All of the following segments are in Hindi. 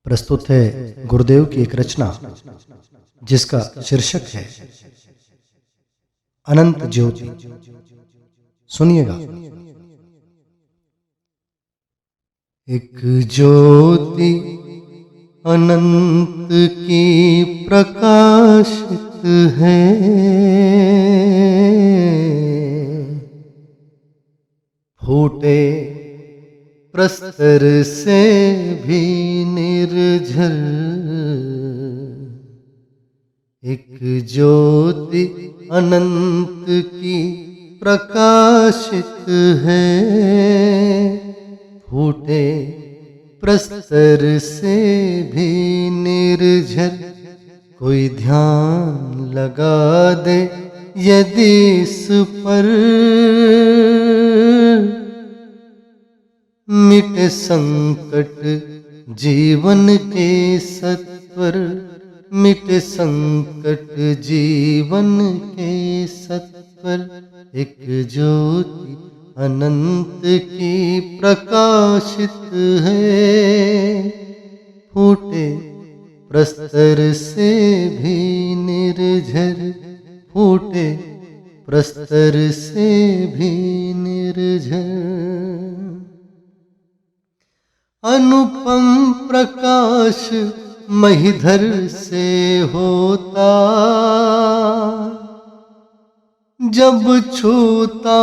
प्रस्तुत है गुरुदेव की एक रचना जिसका शीर्षक है अनंत ज्योति। सुनिएगा। एक ज्योति अनंत की प्रकाशित है, फूटे प्रस्तर से भी निर्झर। एक ज्योति अनंत की प्रकाशित है, फूटे प्रस्तर से भी निर्झर। कोई ध्यान लगा दे यदि इस पर, मिटे संकट जीवन के सत्वर। मिटे संकट जीवन के सत्वर। एक ज्योति अनंत की प्रकाशित है, फूटे प्रस्तर से भी निर्झर। फूटे प्रस्तर से भी निर्झर। अनुपम प्रकाश महिधर से होता, जब छूता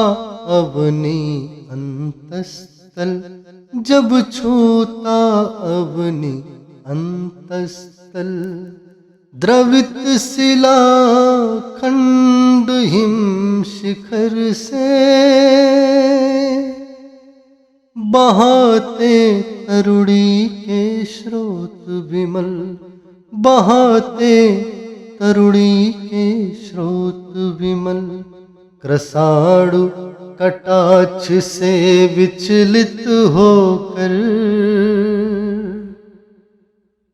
अवनी अंतस्थल। जब छूता अवनी अंतस्थल। द्रवित शिला खंड हिम शिखर से, बहाते तरुणी के स्रोत विमल। बहाते तरुणी के स्रोत विमल। कृसाणु कटाक्ष से विचलित होकर,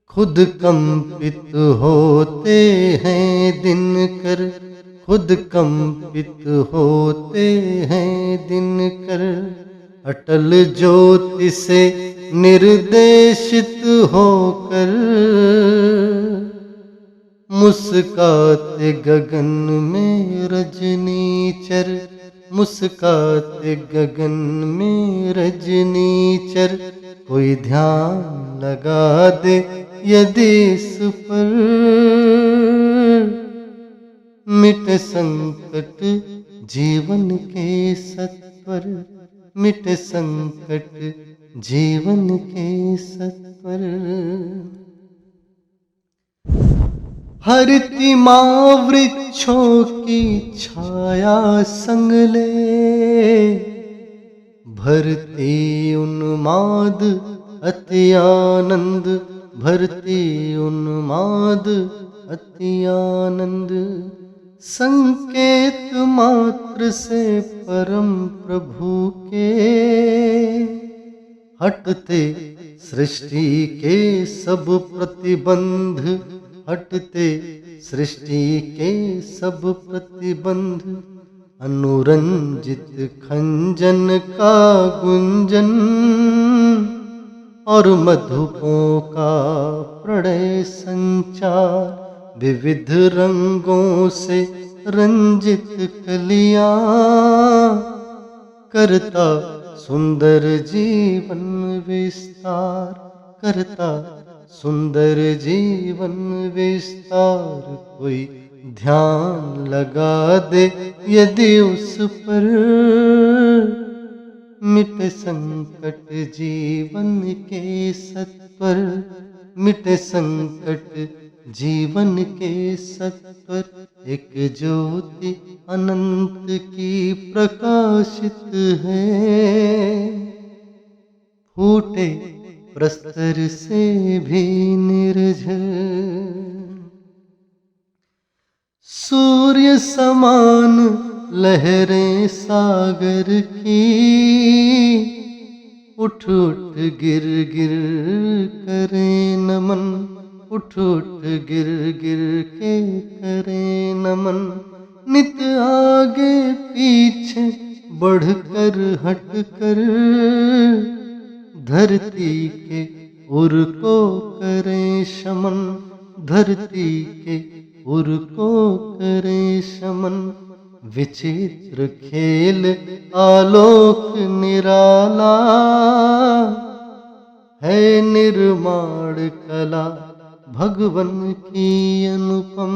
खुद कंपित होते हैं दिनकर। खुद कंपित होते हैं दिनकर। अटल ज्योति से निर्देशित होकर, मुस्काते गगन में रजनीचर। मुस्काते गगन में रजनीचर। कोई ध्यान लगा दे यदि इस पर, मिटे संकट जीवन के सत्वर। मिटे संकट जीवन के सत्वर। हरिति माँ वृक्षों की छाया संग ले, भरती उन्माद अति आनंद। भरती उन्माद अति आनंद। संकेत मात्र से परम प्रभु के, हटते सृष्टि के सब प्रतिबंध। हटते सृष्टि के सब प्रतिबंध। अनुरंजित खंजन का गुंजन, और मधुपों का प्रणय संचार। विविध रंगों से रंजित कलियां, करता सुंदर जीवन विस्तार। करता सुंदर जीवन विस्तार। कोई ध्यान लगा दे यदि उस पर, मिटे संकट जीवन के सत्वर। मिटे संकट जीवन के सत्वर। एक ज्योति अनंत की प्रकाशित है, फूटे प्रस्तर से भी निर्झर। सूर्य समान लहरें सागर की, उठ उठ गिर गिर करें नमन। उठ उठ गिर गिर के करें नमन। नित आगे पीछे बढ़कर हटकर, धरती के उर को करें शमन, धरती के उर को करें शमन। विचित्र खेल आलोक निराला, है निर्माण कला भगवन की अनुपम।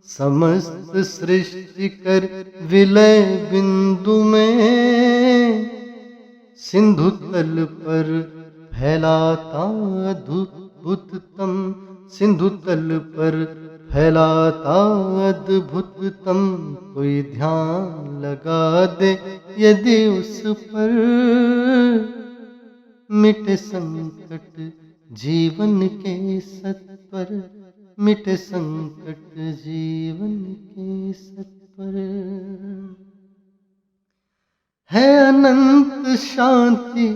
समस्त सृष्टि कर विलय बिंदु में, सिंधु तल पर फैलाता अद्भुततम। सिंधु तल पर फैलाता अद्भुततम। कोई ध्यान लगा दे यदि उस पर, मिटे संकट जीवन के सत्वर। मिटे संकट जीवन के सत्वर। है अनंत शांति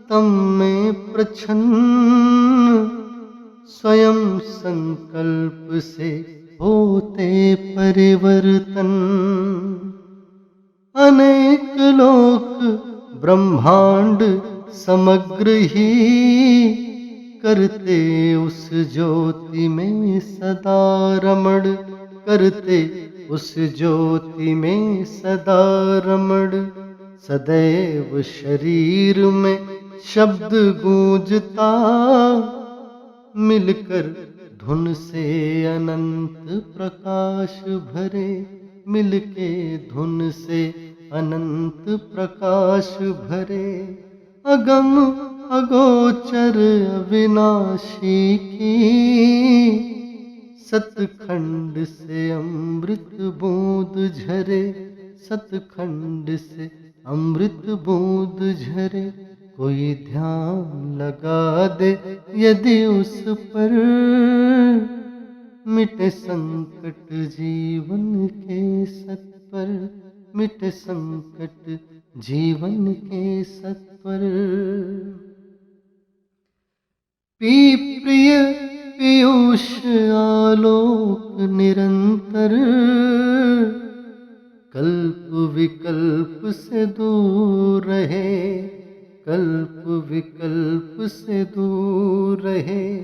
तम में प्रच्छन्न, स्वयं संकल्प से होते परिवर्तन। अनेक लोक ब्रह्मांड समग्र ही, करते उस ज्योति में सदा रमण। करते उस ज्योति में सदा रमण। सदैव शरीर में शब्द गूंजता, मिलकर धुन से अनंत प्रकाश भरे। मिलके धुन से अनंत प्रकाश भरे। अगम अगोचर अविनाशी की, सतखंड से अमृत बूंद झरे। सतखंड से अमृत बूंद झरे। कोई ध्यान लगा दे यदि उस पर, मिटे संकट जीवन के सत्वर। मिटे संकट जीवन के सत्वर। प्रिय पीयूष आलोक निरंतर, कल्प विकल्प से दूर रहे। कल्प विकल्प से दूर रहे।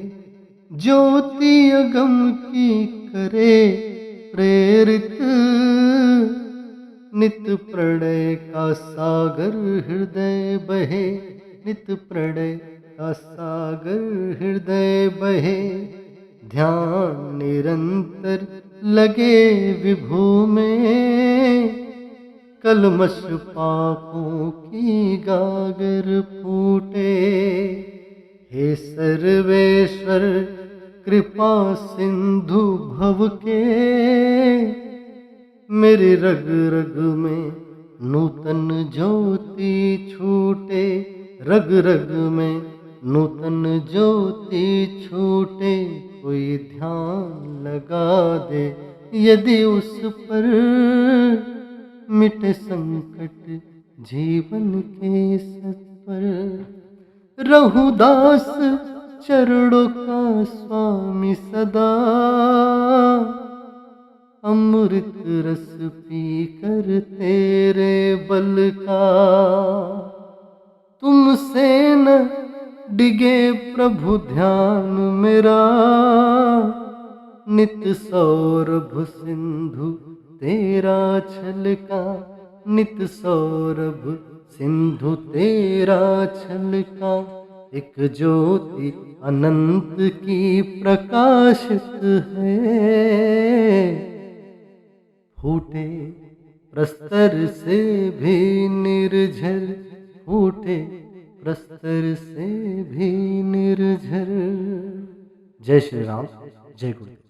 ज्योति अगम की करे प्रेरित, नित प्रणय का सागर हृदय बहे। नित प्रणय का सागर हृदय बहे। ध्यान निरंतर लगे विभू में, कलमश पापों की गागर फूटे। हे सर्वेश्वर कृपा सिंधु भव के, मेरी रग रग में नूतन ज्योति छूटे। रग रग में नूतन ज्योति छूटे। कोई ध्यान लगा दे यदि उस पर, मिटे संकट जीवन के सत्वर। रघुदास चरणों का स्वामी सदा, अमृत रस पी कर तेरे बल का। तुमसे न डिगे प्रभु ध्यान मेरा, नित सौरभ सिंधु तेरा छलका। नित सौरभ सिंधु तेरा छलका। एक ज्योति अनंत की प्रकाशित है, फूटे प्रस्तर से भी निर्झर। फूटे प्रस्तर से भी निर्झर। जय श्री राम, जय गुरु।